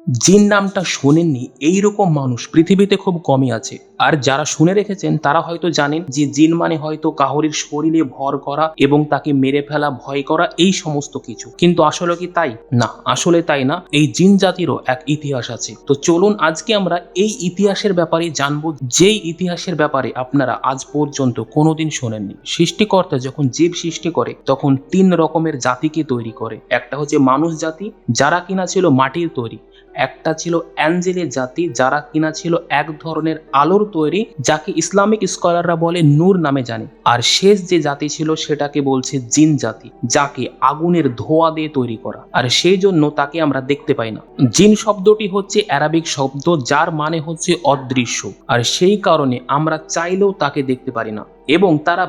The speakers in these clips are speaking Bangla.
জিন নামটা শোনেননি এইরকম মানুষ পৃথিবীতে খুব কমই আছে। আর যারা শুনে রেখেছেন তারা হয়তো জানেন যে জিন মানে হয়তো কাহরির শরীরে ভর করা এবং তাকে মেরে ফেলা, ভয় করা, এই সমস্ত কিছু। কিন্তু আসলে কি তাই? না, আসলে তাই না। এই জিন জাতিরও এক ইতিহাস আছে। তো চলুন আজকে আমরা এই ইতিহাসের ব্যাপারে জানবো, যেই ইতিহাসের ব্যাপারে আপনারা আজ পর্যন্ত কোনোদিন শোনেননি। সৃষ্টিকর্তা যখন জীব সৃষ্টি করে তখন 3 রকমের জাতিকে তৈরি করে। একটা হচ্ছে মানুষ জাতি, যারা কিনা ছিল মাটির তৈরি। একটা ছিল অ্যাঞ্জেলের জাতি, যারা কিনা ছিল এক ধরনের আলোর তৈরি, যাকে ইসলামিক স্কলাররা বলে নূর নামে জানে। আর শেষ যে জাতি ছিল সেটাকে বলছে জিন জাতি, যাকে আগুনের ধোঁয়া দিয়ে তৈরি করা। আর সেই জন্য তাকে আমরা দেখতে পাই না। জিন শব্দটি হচ্ছে অ্যারাবিক শব্দ, যার মানে হচ্ছে অদৃশ্য। আর সেই কারণে আমরা চাইলেও তাকে দেখতে পারি না। এবং তারা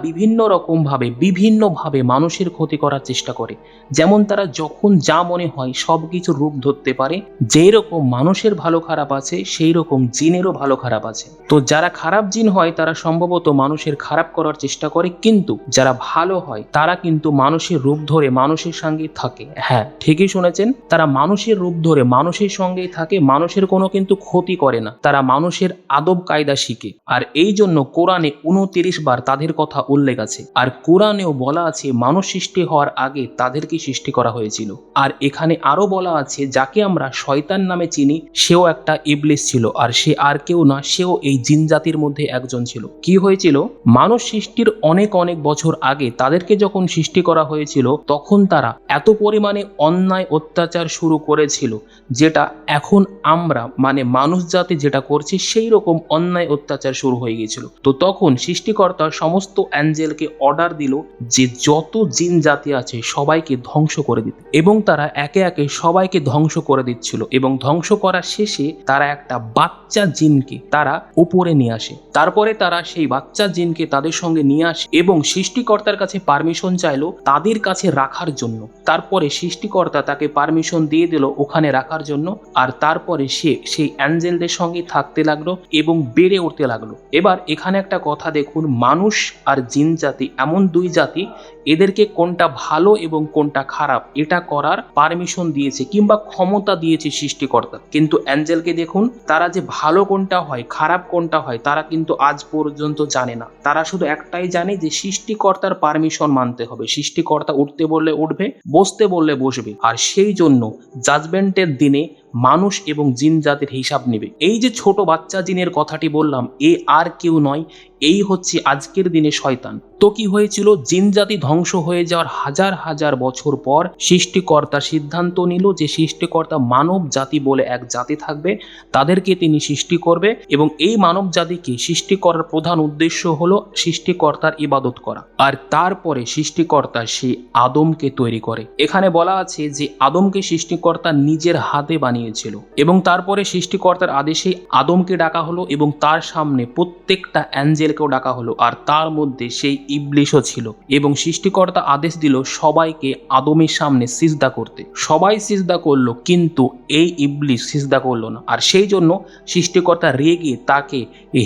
বিভিন্নভাবে মানুষের ক্ষতি করার চেষ্টা করে। যেমন তারা যখন যা মনে হয় সব কিছু রূপ ধরতে পারে। যেই রকম মানুষের ভালো খারাপ আছে, সেই রকম জিনেরও ভালো খারাপ আছে। তো যারা খারাপ জিন হয় তারা সম্ভবত মানুষের খারাপ করার চেষ্টা করে, কিন্তু যারা ভালো হয় তারা কিন্তু মানুষের রূপ ধরে মানুষের সঙ্গেই থাকে। হ্যাঁ, ঠিকই শুনেছেন, তারা মানুষের রূপ ধরে মানুষের সঙ্গেই থাকে, মানুষের কোনো কিন্তু ক্ষতি করে না। তারা মানুষের আদব কায়দা শিখে। আর এই জন্য কোরআনে 29 বার তাদের কথা উল্লেখ আছে। আর কোরআনেও বলা আছে মানুষ সৃষ্টি হওয়ার আগে তাদেরকে সৃষ্টি করা হয়েছিল। আর এখানে আরো বলা আছে যাকে আমরা শয়তান নামে চিনি, সেও একটা ইবলিস ছিল। আর সে আর কেউ না, সেও এই জিন জাতির মধ্যে একজন ছিল। কি হয়েছিল? মানুষ সৃষ্টির অনেক বছর আগে তাদেরকে যখন সৃষ্টি করা হয়েছিল তখন তারা এত পরিমাণে অন্যায় অত্যাচার শুরু করেছিল, যেটা এখন আমরা মানে মানুষ জাতি যেটা করছি সেই রকম অন্যায় অত্যাচার শুরু হয়ে গিয়েছিল। তো তখন সৃষ্টিকর্তা সমস্ত অ্যাঞ্জেলকে অর্ডার দিল যে যত জিন জাতি আছে সবাইকে ধ্বংস করে দিতে। এবং তারা একে একে সবাইকে ধ্বংস করে দিচ্ছিল। এবং ধ্বংস করার শেষে তারা একটা বাচ্চা জিনকে তারা উপরে নিয়ে আসে। তারপরে তারা সেই বাচ্চা জিনকে তাদের সঙ্গে নিয়ে আসে এবং সৃষ্টিকর্তার কাছে পারমিশন চাইলো তাদের কাছে রাখার জন্য। তারপরে সৃষ্টিকর্তা তাকে পারমিশন দিয়ে দিল ওখানে রাখার জন্য। আর তারপরে সে সেই অ্যাঞ্জেলদের সঙ্গে থাকতে লাগলো এবং বেড়ে উঠতে লাগলো। এবার এখানে একটা কথা দেখুন, মানুষ আর জিন জাতি এমন দুই জাতি, এদেরকে কোনটা ভালো এবং কোনটা খারাপ এটা করার পারমিশন দিয়েছে কিংবা ক্ষমতা দিয়েছে সৃষ্টিকর্তা। কিন্তু অ্যাঞ্জেলকে দেখুন, তারা যে ভালো কোনটা হয় খারাপ কোনটা হয় তারা কিন্তু আজ পর্যন্ত জানে না। তারা শুধু একটাই জানে যে সৃষ্টিকর্তার পারমিশন মানতে হবে, সৃষ্টিকর্তা উঠতে বললে উঠবে, বসতে বললে বসবে। আর সেই জন্য জাজমেন্টের দিনে মানুষ এবং জিন জাতির হিসাব নেবে। এই যে ছোট বাচ্চা জিনের কথাটি বললাম, এ আর কেউ নয়, এই হচ্ছে আজকের দিনে শয়তান। তো কি হয়েছিল? জিন জাতি ধ্বংস হয়ে যাওয়ার হাজার বছর পর সৃষ্টিকর্তা সিদ্ধান্ত নিল যে সৃষ্টিকর্তা মানব জাতি বলে এক জাতি থাকবে, তাদেরকে তিনি সৃষ্টি করবে। এবং এই মানব জাতিকে সৃষ্টি করার প্রধান উদ্দেশ্য হলো সৃষ্টিকর্তার ইবাদত করা। আর তারপরে সৃষ্টিকর্তা সেই আদমকে তৈরি করে। এখানে বলা আছে যে আদমকে সৃষ্টিকর্তা নিজের হাতে বানিয়েছিল। এবং তারপরে সৃষ্টিকর্তার আদেশে আদমকে ডাকা হলো এবং তার সামনে প্রত্যেকটা অ্যাঞ্জেলকেও ডাকা হলো। আর তার মধ্যে সেই ইবলিশও ছিল। এবং সৃষ্টিকর্তা আদেশ দিল সবাইকে আদমের সামনে সিজদা করতে। সবাই সিজদা করলো, কিন্তু এই ইবলিশ সিজদা করলো না। আর সেই জন্য সৃষ্টিকর্তা রেগে তাকে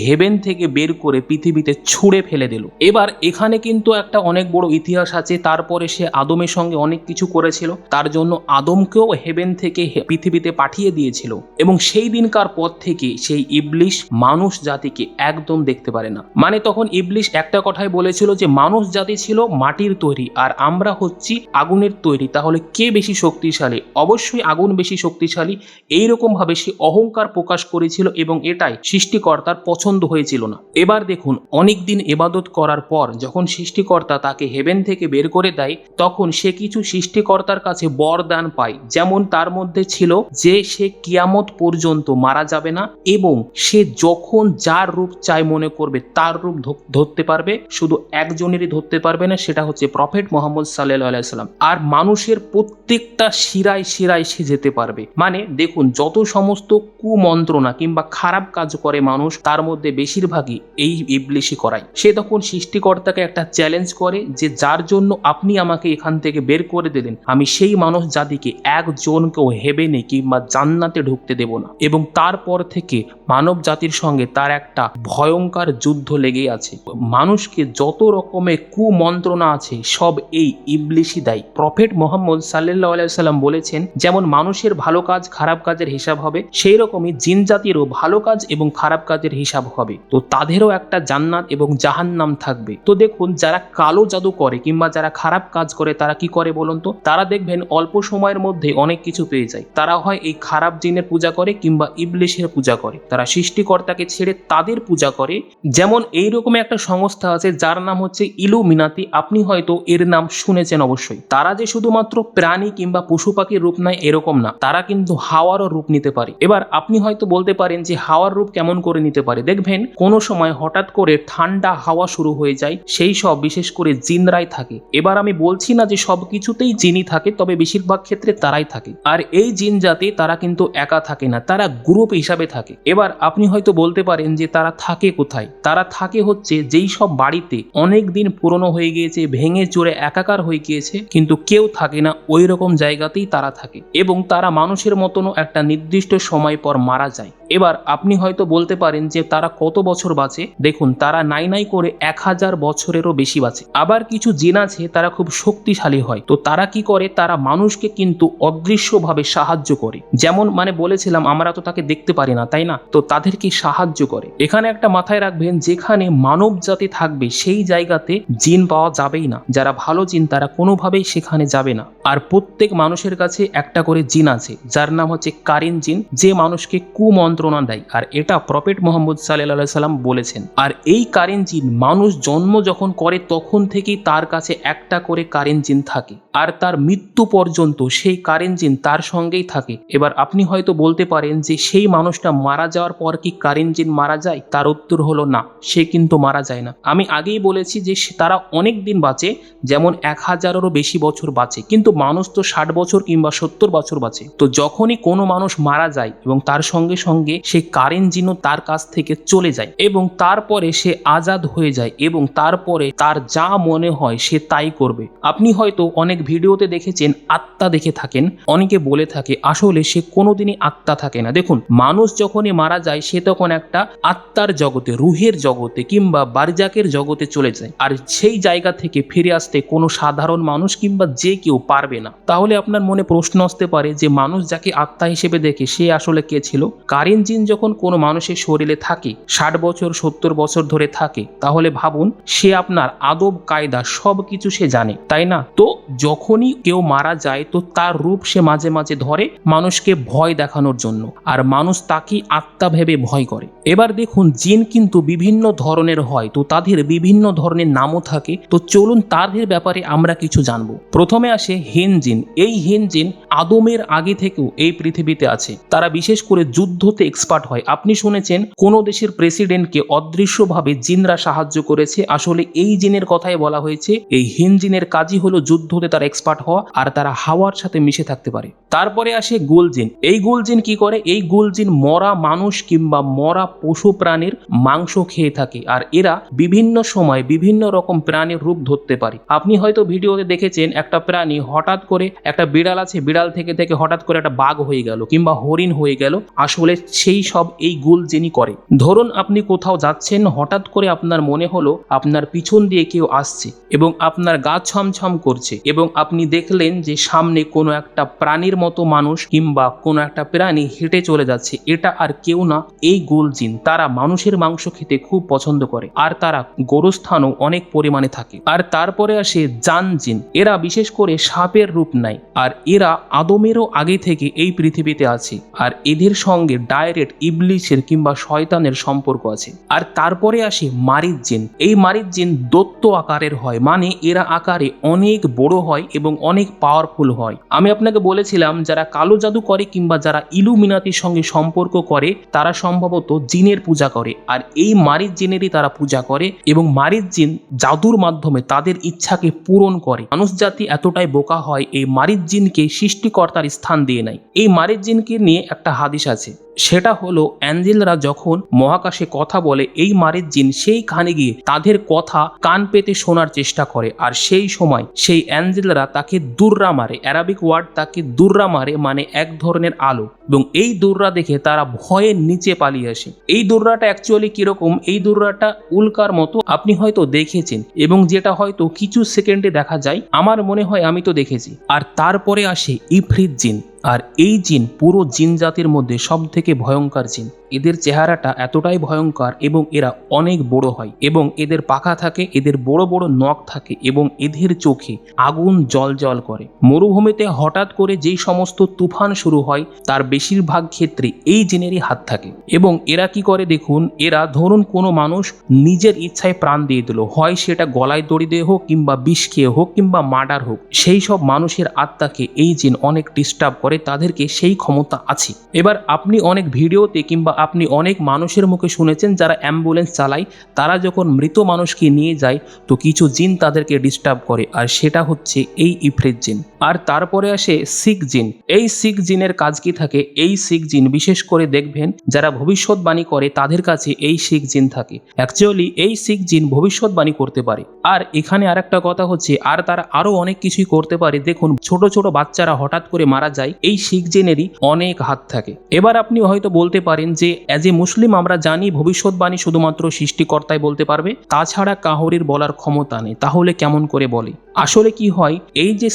হেভেন থেকে বের করে পৃথিবীতে ছুঁড়ে ফেলে দিল। এবার এখানে কিন্তু একটা অনেক বড় ইতিহাস আছে। তারপরে সে আদমের সঙ্গে অনেক কিছু করেছিল, তার জন্য আদমকেও হেভেন থেকে পৃথিবীতে পাঠিয়ে দিয়েছিল। এবং সেই দিনকার পর থেকে সেই ইবলিশ মানুষ জাতিকে একদম দেখতে পারে না। মানে তখন ইবলিশ একটা কথাই বলেছিল যে মানুষ জাতি ছিল মাটির তৈরি আর আমরা হচ্ছি আগুনের তৈরি, তাহলে কে বেশি শক্তিশালী? অবশ্যই আগুন বেশি শক্তিশালী। এইরকম ভাবে সে অহংকার প্রকাশ করেছিল এবং এটাই সৃষ্টিকর্তার পছন্দ হয়েছিল না। এবার দেখুন, অনেকদিন ইবাদত করার পর যখন সৃষ্টিকর্তা তাকে হেভেন থেকে বের করে দেয়, তখন সে কিছু সৃষ্টিকর্তার কাছে বরদান পায়। যেমন তার মধ্যে ছিল যে সে কিয়ামত পর্যন্ত মারা যাবে না এবং সে যখন যার রূপ চাই মনে করবে তার রূপ ধরতে পারবে। শুধু একজনেরই ধরতে পারবে না, সেটা হচ্ছে প্রফেট মুহাম্মদ সাল্লাল্লাহু আলাইহি সাল্লাম। আর মানুষের প্রত্যেকটা শিরায় সে যেতে পারবে। মানে দেখুন, যত সমস্ত কুমন্ত্রণা কিংবা খারাপ কাজ করে মানুষ, তার মধ্যে বেশিরভাগই এই ইবলিশই করায়। সে তখন সৃষ্টিকর্তাকে একটা চ্যালেঞ্জ করে যে যার জন্য আপনি আমাকে এখান থেকে বের করে দিলেন, আমি সেই মানুষ জাতিকে একজনকেও হেভেনে কিংবা জান্নাতে ঢুকতে দেব না। এবং তারপর থেকে মানব জাতির সঙ্গে তার একটা ভয়ঙ্কর যুদ্ধ লেগেই আছে। মানুষকে যত রকমের কুমন্ত্রণা আছে সব এই ইবলিশই দায়ী। প্রফেট মুহাম্মদ সাল্লাল্লাহু আলাইহি ওয়াসাল্লাম বলেছেন, যেমন মানুষের ভালো কাজ খারাপ কাজের হিসাব হবে, সেই রকমই জিন জাতিরও ভালো কাজ এবং খারাপ কাজের হিসাব হবে। তো তাদেরও একটা জান্নাত এবং জাহান্নাম থাকবে। তো দেখুন, যারা কালো জাদু করে কিংবা যারা খারাপ কাজ করে তারা কি করে বলুন তো? তারা দেখবেন অল্প সময়ের মধ্যে অনেক কিছু পেয়ে যায়। তারা হয় এই খারাপ জিনের পূজা করে কিংবা ইবলিশের পূজা করে। তারা সৃষ্টিকর্তাকে ছেড়ে তাদের পূজা করে। যেমন এইরকম একটা সংস্থা আছে যার নাম হচ্ছে ইলুমিনাতি। আপনি হয়তো এর নাম শুনেছেন অবশ্যই। তারা যে শুধুমাত্র প্রাণী কিংবা পশু পাখির রূপ নেয় এরকম না, তারা কিন্তু হাওয়ারও রূপ নিতে পারে। এবার আপনি হয়তো বলতে পারেন যে হাওয়ার রূপ কেমন করে নিতে পারে? দেখবেন কোনো সময় হঠাৎ করে ঠান্ডা হাওয়া শুরু হয়ে যায়, সেই সব বিশেষ করে জিনরাই থাকে। এবার আমি বলছি না যে সব কিছুতেই জিনই থাকে, তবে বেশিরভাগ ক্ষেত্রে তারাই থাকে। আর এই জিন জাতি তারা কিন্তু একা থাকে না, তারা গ্রুপ হিসাবে থাকে। এবার আপনি হয়তো বলতে পারেন যে তারা থাকে কোথায়? তারা থাকে হচ্ছে যেই সব বাড়িতে অনেক দিন পুরনো হয়ে গিয়েছে, ভেঙে চুরে একাকার হয়ে গিয়েছে, কিন্তু কেউ থাকে না, ওই রকম জায়গাতেই তারা থাকে এবং তারা মানুষের মতনও একটা নির্দিষ্ট সময় পর মারা যায়। এবার আপনি হয়তো বলতে পারেন যে তারা কত বছর বাঁচে? দেখুন, তারা নাই নাই করে 1000 বছরেরও বেশি বাঁচে। আবার কিছু জিন আছে তারা খুব শক্তিশালী হয়। তো তারা কি করে? তারা মানুষকে কিন্তু অদৃশ্যভাবে সাহায্য করে। যেমন বলেছিলাম আমরা তো তাকে দেখতে পারি না, তাই না? তো তাদেরকে সাহায্য করে। এখানে একটা মাথায় রাখবেন, যেখানে মানব জাতি থাকবে সেই জায়গাতে জিন পাওয়া যাবেই না। যারা ভালো জিন তারা কোনোভাবেই সেখানে যাবে না। আর প্রত্যেক মানুষের কাছে একটা করে জিন আছে যার নাম হচ্ছে কারিন জিন, যে মানুষকে কুমন্ত্রণা দেয়। আর এটা প্রফেট মুহাম্মদ সাল্লাল্লাহু আলাইহি সাল্লাম বলেছেন। আর এই কারিন জিন মানুষ জন্ম যখন করে তখন থেকেই তার কাছে একটা করে কারিন জিন থাকে, আর তার মৃত্যু পর্যন্ত সেই কারিন জিন তার সঙ্গেই থাকে। এবার আপনি হয়তো বলতে পারেন যে সেই মানুষটা মারা যাওয়ার পর কি কারিন জিন মারা যায়? তার উত্তর হলো না, সে কিন্তু মারা যায় না। আমি আগেই বলেছি যে তারা অনেক দিন বাঁচে, যেমন 1000-এরও বেশি বছর বাঁচে, কিন্তু মানুষ তো 60 বছর কিংবা 70 বছর বাঁচে। তো যখনই কোনো মানুষ মারা যায় এবং তার সঙ্গে সঙ্গে সেই কারিন জিনও তার কাছ থেকে চলে যায় এবং তারপরে সে আজাদ হয়ে যায় এবং তারপরে তার যা মনে হয় সে তাই করবে। আপনি হয়তো অনেক ভিডিওতে দেখেছেন আত্মা দেখে থাকেন, অনেকে বলে থাকে আসলে সে কোনোদিনই আত্মা থাকে না। দেখুন, মানুষ যখনই মারা যায় সে তখন একটা আত্মার জগতে, রুহের জগতে কিংবা বারজাকের জগতে চলে যায়, আর সেই জায়গা থেকে ফিরে আসতে কোনো সাধারণ মানুষ কিংবা যে কেউ পারবে না। তাহলে আপনার মনে প্রশ্ন আসতে পারে যে মানুষ যাকে আত্মা হিসেবে দেখে সে আসলে কে ছিল? কারিন জিন যখন কোনো মানুষের শরীরে থাকে, 60 বছর 70 বছর ধরে থাকে, তাহলে ভাবুন সে আপনার আদব কায়দা সব কিছু সে জানে, তাই না? তো যখনই কেউ মারা যায় তো তার রূপ সে মাঝে মাঝে ধরে মানুষকে ভয় দেখানোর জন্য, আর মানুষ তাকে আত্মা ভেবে ভয় করে। এবার দেখুন, জিন কিন্তু বিভিন্ন ধরনের হয়, তো তাদের বিভিন্ন ধরনের নামও থাকে। তো চলুন তাদের ব্যাপারে আমরা কিছু জানবো। প্রথমে আসে হিন জিন। এই হিন জিন আদমের আগে থেকেও এই পৃথিবীতে আছে। তারা বিশেষ করে যুদ্ধতে এক্সপার্ট হয়। আপনি শুনেছেন কোন দেশের প্রেসিডেন্টকে অদৃশ্যভাবে জিনরা সাহায্য করেছে, আসলে এই জিনের কথাই বলা হয়েছে। এই হিন জিনের কাজই হলো যুদ্ধতে তারা এক্সপার্ট হওয়া, আর তারা হাওয়ার সাথে মিশে থাকতে পারে। তারপরে আসে গুল জিন। এই গুল জিন কি করে? এই গুল জিন মরা মানুষ কিংবা মরা পশু প্রাণীর মাংস খেয়ে থাকে, আর এরা বিভিন্ন সময় বিভিন্ন রকম প্রাণীর রূপ ধরতে পারে। আপনি হয়তো ভিডিওতে দেখেছেন একটা প্রাণী হঠাৎ করে, একটা বিড়াল আছে, বিড়াল থেকে হঠাৎ করে একটা বাঘ হয়ে গেল কিংবা হরিণ হয়ে গেল, আসলে সেই সব এই গুল জিনই করে। ধরুন আপনি কোথাও যাচ্ছেন, হঠাৎ করে আপনার মনে হলো আপনার পিছন দিয়ে কেউ আসছে এবং আপনার গা ছমছম করছে, এবং আপনি দেখলেন যে সামনে কোনো একটা প্রাণীর মতো মানুষ কিংবা কোনো একটা প্রাণী হেঁটে চলে যাচ্ছে। এটা আর কেউ না, এই গুল জিন। তারা মানুষের মাংস খেতে খুব পছন্দ করে, আর তারা গোরস্থানও অনেক পরিমাণে থাকে। আর তারপরে আসে জান জিন। এরা বিশেষ করে সাপের রূপ নেয়, আর এরা আদমেরও আগে থেকে এই পৃথিবীতে আছে, আর এদের সঙ্গে ডাইরেক্ট ইবলিশের কিংবা শয়তানের সম্পর্ক আছে। আর তারপরে আসে মারিদ জিন। এই মারিদ জিন দৈত্য আকারের হয়, মানে এরা আকারে অনেক বড় হয় এবং অনেক পাওয়ারফুল হয়। আমি আপনাকে বলেছিলাম যারা কালো জাদু করে কিংবা যারা ইলুমিনাতির সঙ্গে সম্পর্ক করে তারা সম্ভবত জিনের পূজা করে, আর এই মারিদ জিনেরই তারা পূজা করে, এবং মারিদ জিন জাদুর মাধ্যমে তাদের ইচ্ছাকে পূরণ করে। মানুষ জাতি এতটাই বোকা হয় এই মারিদ জিনকে সৃষ্টিকর্তার স্থান দিয়ে নেয়। এই মারিদ জিনকে নিয়ে একটা হাদিস আছে, সেটা হলো অ্যাঞ্জেলরা যখন মহাকাশে কথা বলে এই মারিদ জিন সেইখানে গিয়ে তাদের কথা কান পেতে শোনার চেষ্টা করে, আর সেই সময় সেই অ্যাঞ্জেলরা তাকে দুর্রা মারে। অ্যারাবিক ওয়ার্ড তাকে দুর্রা মারে মানে এক ধরনের আলো, এবং এই দুর্রা দেখে তারা ভয়ের নিচে পালিয়ে আসে। এই দুর্রাটা অ্যাকচুয়ালি কিরকম, এই দুর্রাটা উল্কার মতো, আপনি হয়তো দেখেছেন, এবং যেটা হয়তো কিছু সেকেন্ডে দেখা যায়, আমার মনে হয় আমি তো দেখেছি। আর তারপরে আসে ইফরিত জিন, আর এই জিন পুরো জিন জাতির মধ্যে সব থেকে ভয়ঙ্কর জিন। এদের চেহারাটা এতটাই ভয়ঙ্কর এবং এরা অনেক বড় হয় এবং এদের পাখা থাকে, এদের বড় বড় নখ থাকে এবং এদের চোখে আগুন জল করে। মরুভূমিতে হঠাৎ করে যেই সমস্ত তুফান শুরু হয় তার বেশিরভাগ ক্ষেত্রে এই জিনেরই হাত থাকে। এবং এরা কি করে দেখুন, এরা ধরুন কোনো মানুষ নিজের ইচ্ছায় প্রাণ দিয়ে দিল, হয় সেটা গলায় দড়ি দিয়ে হোক কিংবা বিষ খেয়ে হোক কিংবা মার্ডার হোক, সেই সব মানুষের আত্মাকে এই জিন অনেক ডিস্টার্ব করে, তাদেরকে সেই ক্ষমতা আছে। এবার আপনি অনেক ভিডিওতে কিংবা আপনি অনেক মানুষের মুখে শুনেছেন যারা অ্যাম্বুলেন্স চালায়, তারা যখন মৃত মানুষকে নিয়ে যায় তো কিছু জিন তাদেরকে ডিস্টার্ব করে, আর সেটা হচ্ছে এই ইফরিত জিন। আর তারপরে আসে শিখ জিন। এই শিখ জিনের কাজ কি থাকে, এই শিখ জিন বিশেষ করে দেখবেন যারা ভবিষ্যৎবাণী করে তাদের কাছে এই শিখ জিন থাকে। অ্যাকচুয়ালি এই শিখ জিন ভবিষ্যৎবাণী করতে পারে। আর এখানে আরেকটা কথা হচ্ছে, আর তারা আরো অনেক কিছুই করতে পারে। দেখুন ছোট ছোট বাচ্চারা হঠাৎ করে মারা যায়, এই শিখ জিনেরই অনেক হাত থাকে। এবার আপনি হয়তো বলতে পারেন যে অ্যাজ এ মুসলিম আমরা জানি ভবিষ্যৎবাণী শুধুমাত্র সৃষ্টিকর্তাই বলতে পারবে, তাছাড়া কাহরির বলার ক্ষমতা নেই, তাহলে কেমন করে বলে? আসলে কি হয়, এই যে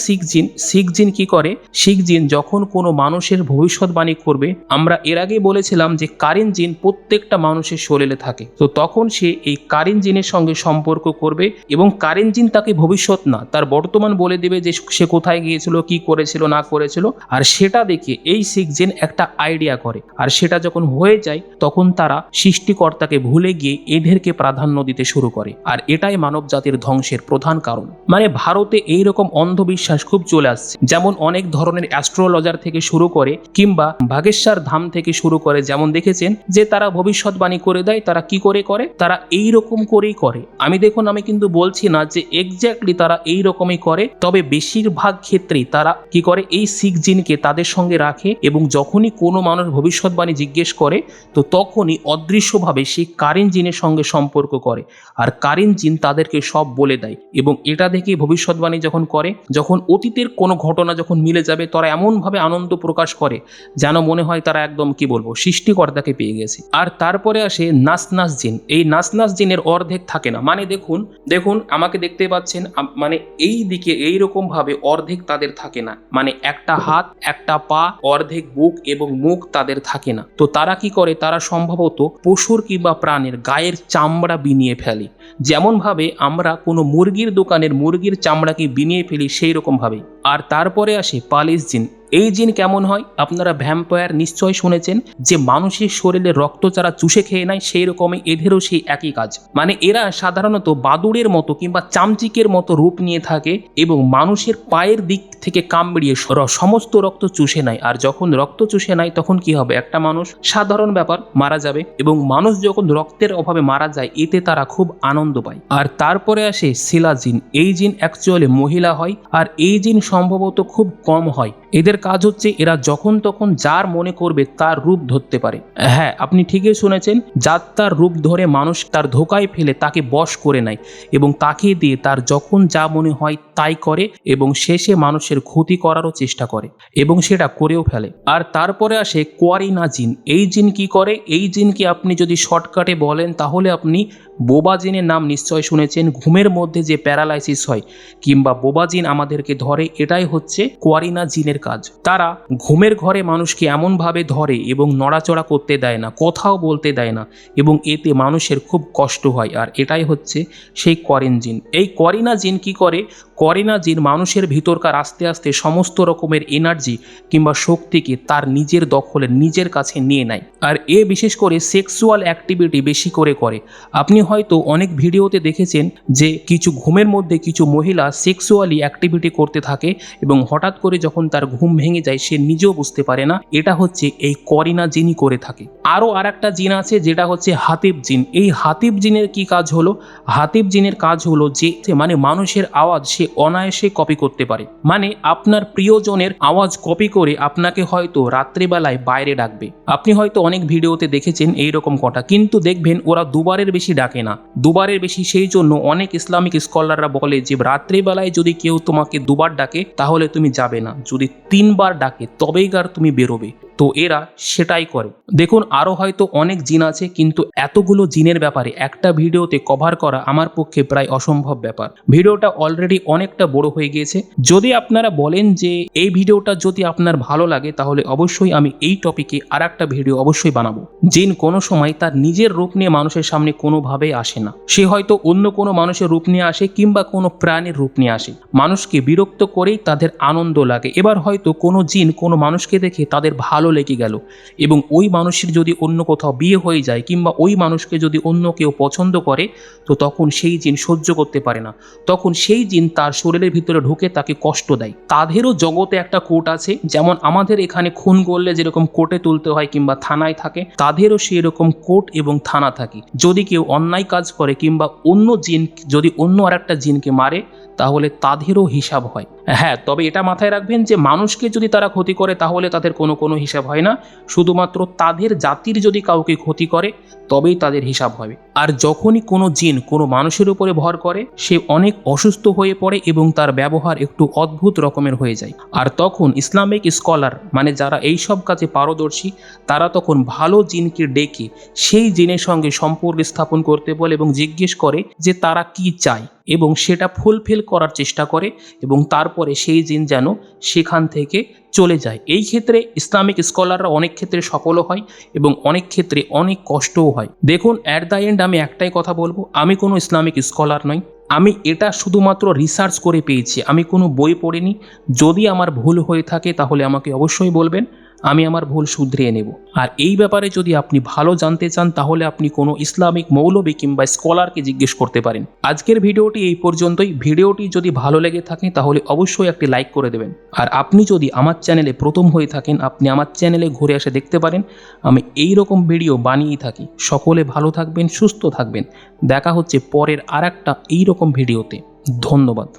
শিখ জিন কি করে, শিখ জিন যখন কোনো মানুষের ভবিষ্যৎবাণী করবে, আমরা এর আগে বলেছিলাম যে কারিন জিন প্রত্যেকটা মানুষের শরীরে থাকে, তো তখন সে এই কারিন জিনের সঙ্গে সম্পর্ক করবে এবং কারিন জিন তাকে ভবিষ্যৎ না তার বর্তমান বলে দেবে যে সে কোথায় গিয়েছিল, কি করেছিল না করেছিল, আর সেটা দেখে এই শিখ জিন একটা আইডিয়া করে, আর সেটা যখন হয়ে যায় তখন তারা সৃষ্টিকর্তাকে ভুলে গিয়ে এদেরকে প্রাধান্য দিতে শুরু করে। আর এটাই মানব জাতির ধ্বংসের প্রধান কারণ। মানে ভারতে এইরকম অন্ধবিশ্বাস খুব চলে আসছে, যেমন অনেক ধরনের অ্যাস্ট্রোলজার থেকে শুরু করে কিংবা ভাগেশ্বর ধাম থেকে শুরু করে, যেমন দেখেছেন যে তারা ভবিষ্যৎবাণী করে দেয়, তারা কি করে তারা এই রকম করেই করে। আমি কিন্তু বলছি না যে এক্স্যাক্টলি তারা এই রকমই করে, তবে বেশিরভাগ ক্ষেত্রেই তারা কি করে, এই শিখ জিনকে তাদের সঙ্গে রাখে এবং যখনই কোনো মানুষ ভবিষ্যৎবাণী জিজ্ঞেস করে তো তখনই অদৃশ্যভাবে সেই কারিন জিনের সঙ্গে সম্পর্ক করে, আর কারিন জিন তাদেরকে সব বলে দেয়। এবং এটা দেখে ভবিষ্যৎবাণী যখন করে, যখন অতীতের কোনো ঘটনা যখন মিলে যাবে, তারা এমনভাবে আনন্দ প্রকাশ করে যেন মনে হয় তারা একদম কি বলবো সৃষ্টিকর্তাকে পেয়ে গেছে। আর তারপরে আসে নাসনাস জিন। এই নাসনাস জিনের অর্ধেক থাকে না, মানে দেখুন আমাকে দেখতে পাচ্ছেন, মানে এই দিকে এইরকম ভাবে অর্ধেক তাদের থাকে না, মানে একটা হাত একটা পা অর্ধেক বুক এবং মুখ তাদের থাকে না। তো তারা কি করে, তারা সম্ভবত পশুর কিংবা প্রাণীর গায়ের চামড়া বিনিয়ে ফেলে, যেমন ভাবে আমরা কোনো মুরগির দোকানের মুরগির চামড়াকে বিনিয়ে ফেলি সেই রকম ভাবে। আর তারপরে আসে পালিশ জিন। এই জিন কেমন হয়, আপনারা ভ্যাম্পায়ার নিশ্চয় শুনেছেন যে মানুষের শরীরে রক্ত যারা চুষে খেয়ে নেয়, সেই রকমই এদেরও সেই একই কাজ। মানে এরা সাধারণত বাদুড়ের মতো কিংবা চামচিকের মতো রূপ নিয়ে থাকে এবং মানুষের পায়ের দিক থেকে কামড়িয়ে সমস্ত রক্ত চুষে নেয়। আর যখন রক্ত চুষে নেয় তখন কি হবে, একটা মানুষ সাধারণ ব্যাপার মারা যাবে, এবং মানুষ যখন রক্তের অভাবে মারা যায় এতে তারা খুব আনন্দ পায়। আর তারপরে আসে শিলা জিন। এই জিন অ্যাকচুয়ালি মহিলা হয়, আর এই জিন সম্ভবত খুব কম হয়। এদের কাজ হচ্ছে এরা যখন তখন যার মনে করবে তার রূপ ধরতে পারে। হ্যাঁ, আপনি ঠিকই শুনেছেন, যার তার রূপ ধরে মানুষ তার ধোকায় ফেলে তাকে বশ করে নেয় এবং তাকে দিয়ে তার যখন যা মনে হয় তাই করে এবং শেষে মানুষের ক্ষতি করারও চেষ্টা করে এবং সেটা করেও ফেলে। আর তারপরে আসে কোয়ারিনা জিন। এই জিন কি করে, এই জিনকে আপনি যদি শর্টকাটে বলেন তাহলে আপনি বোবা জিনের নাম নিশ্চয় শুনেছেন। ঘুমের মধ্যে যে প্যারালাইসিস হয় কিংবা বোবা জিন আমাদেরকে ধরে, এটাই হচ্ছে কোয়ারিনা জিনের কাজ। তারা ঘুমের ঘরে মানুষকে এমনভাবে ধরে এবং নড়াচড়া করতে দেয় না, কথাও বলতে দেয় না, এবং এতে মানুষের খুব কষ্ট হয়। আর এটাই হচ্ছে সেই কোয়ারিন জিন। এই কোয়ারিনা জিন কি করে, কোয়ারিনা জিন মানুষের ভিতরকার আস্তে আস্তে সমস্ত রকমের এনার্জি কিংবা শক্তিকে তার নিজের দখলে নিজের কাছে নিয়ে নেয়। আর এ বিশেষ করে সেক্সুয়াল অ্যাক্টিভিটি বেশি করে। আপনি হয়তো অনেক ভিডিওতে দেখেছেন যে কিছু ঘুমের মধ্যে কিছু মহিলা সেক্সুয়ালি অ্যাক্টিভিটি করতে থাকে এবং হঠাৎ করে যখন তার ঘুম ভেঙে যায় সে নিজেও বুঝতে পারে না, এটা হচ্ছে এই কোয়ারিনা জিনই করে থাকে। আরও আর একটা জিন আছে যেটা হচ্ছে হাতিব জিন। এই হাতিব জিনের কি কাজ হলো, হাতিব জিনের কাজ হলো যে মানে মানুষের আওয়াজ সে অনায়াসে কপি করতে পারে। মানে আপনার প্রিয়জনের আওয়াজ কপি করে আপনাকে হয়তো রাত্রিবেলায় বাইরে ডাকবে। আপনি হয়তো অনেক ভিডিওতে দেখেছেন এইরকম কথা, কিন্তু দেখবেন ওরা দুবারের বেশি ডাকে না, দুবারের বেশি। সেই জন্য অনেক ইসলামিক স্কলাররা বলে যে রাত্রিবেলায় যদি কেউ তোমাকে দুবার ডাকে তাহলে তুমি যাবে না, যদি 3 বার ডাকে তবেই গার তুমি বেরোবে। তো এরা সেটাই করে। দেখুন, আরও হয়তো অনেক জিন আছে, কিন্তু এতগুলো জিনের ব্যাপারে একটা ভিডিওতে কভার করা আমার পক্ষে প্রায় অসম্ভব ব্যাপার। ভিডিওটা অলরেডি অনেকটা বড় হয়ে গিয়েছে। যদি আপনারা বলেন যে এই ভিডিওটা যদি আপনার ভালো লাগে তাহলে অবশ্যই আমি এই টপিকে আর একটা ভিডিও অবশ্যই বানাবো। জিন কোনো সময় তার নিজের রূপ নিয়ে মানুষের সামনে কোনোভাবেই আসে না। সে হয়তো অন্য কোনো মানুষের রূপ নিয়ে আসে কিংবা কোনো প্রাণীর রূপ নিয়ে আসে। মানুষকে বিরক্ত করেই তাদের আনন্দ লাগে। এবার হয়তো কোনো জিন কোনো মানুষকে দেখে তাদের ভালো লেগে গেল এবং ওই মানুষের যদি অন্য কোথাও বিয়ে হয়ে যায় কিংবা ওই মানুষকে যদি অন্য কেউ পছন্দ করে, তো তখন সেই জিন সহ্য করতে পারে না। তখন সেই জিন তার শরীরের ভিতরে ঢুকে তাকে কষ্ট দেয়। তাদেরও জগতে একটা কোর্ট আছে, যেমন আমাদের এখানে খুন করলে যেরকম কোর্টে তুলতে হয় কিংবা থানায় থাকে, তাদেরও সেই রকম কোর্ট এবং থানা থাকে। যদি কেউ অন্যায় কাজ করে কিংবা অন্য জিন যদি অন্য আরেকটা জিনকে মারে তাহলে তাদেরও হিসাব হয়। হ্যাঁ, তবে এটা মাথায় রাখবেন যে মানুষকে যদি তারা ক্ষতি করে তাহলে তাদের কোনো হিসাব হয় না, শুধুমাত্র তাদের জাতির যদি কাউকে ক্ষতি করে তবেই তাদের হিসাব হবে। আর যখনই কোনো জিন কোনো মানুষের উপরে ভর করে সে অনেক অসুস্থ হয়ে পড়ে এবং তার ব্যবহার একটু অদ্ভুত রকমের হয়ে যায়। আর তখন ইসলামিক স্কলার মানে যারা এই সব কাজে পারদর্শী তারা তখন ভালো জিনকে ডেকে সেই জিনের সঙ্গে সম্পর্ক স্থাপন করতে বলে এবং জিজ্ঞেস করে যে তারা কি চায় এবং সেটা ফুলফিল করার চেষ্টা করে এবং তারপরে সেই জিন যেন সেখান থেকে চলে যায়। এই ক্ষেত্রে ইসলামিক স্কলাররা অনেক ক্ষেত্রে সফলও হয় এবং অনেক ক্ষেত্রে অনেক কষ্টও হয়। দেখুন, অ্যাট দ্য এন্ড আমি একটাই কথা বলবো, আমি কোনো ইসলামিক স্কলার নই, আমি এটা শুধুমাত্র রিসার্চ করে পেয়েছি, আমি কোনো বই পড়িনি। যদি আমার ভুল হয়ে থাকে তাহলে আমাকে অবশ্যই বলবেন, আমি আমার ভুল শুধরিয়ে নেব। আর এই ব্যাপারে যদি আপনি ভালো জানতে চান তাহলে আপনি কোনো ইসলামিক মৌলবী কিংবা স্কলারকে জিজ্ঞেস করতে পারেন। আজকের ভিডিওটি এই পর্যন্তই। ভিডিওটি যদি ভালো লেগে থাকে তাহলে অবশ্যই একটি লাইক করে দেবেন। আর আপনি যদি আমার চ্যানেলে প্রথম হয়ে থাকেন আপনি আমার চ্যানেলে ঘুরে এসে দেখতে পারেন, আমি এই রকম ভিডিও বানিয়েই থাকি। সকলে ভালো থাকবেন, সুস্থ থাকবেন। দেখা হচ্ছে পরের আর একটা এইরকম ভিডিওতে। ধন্যবাদ।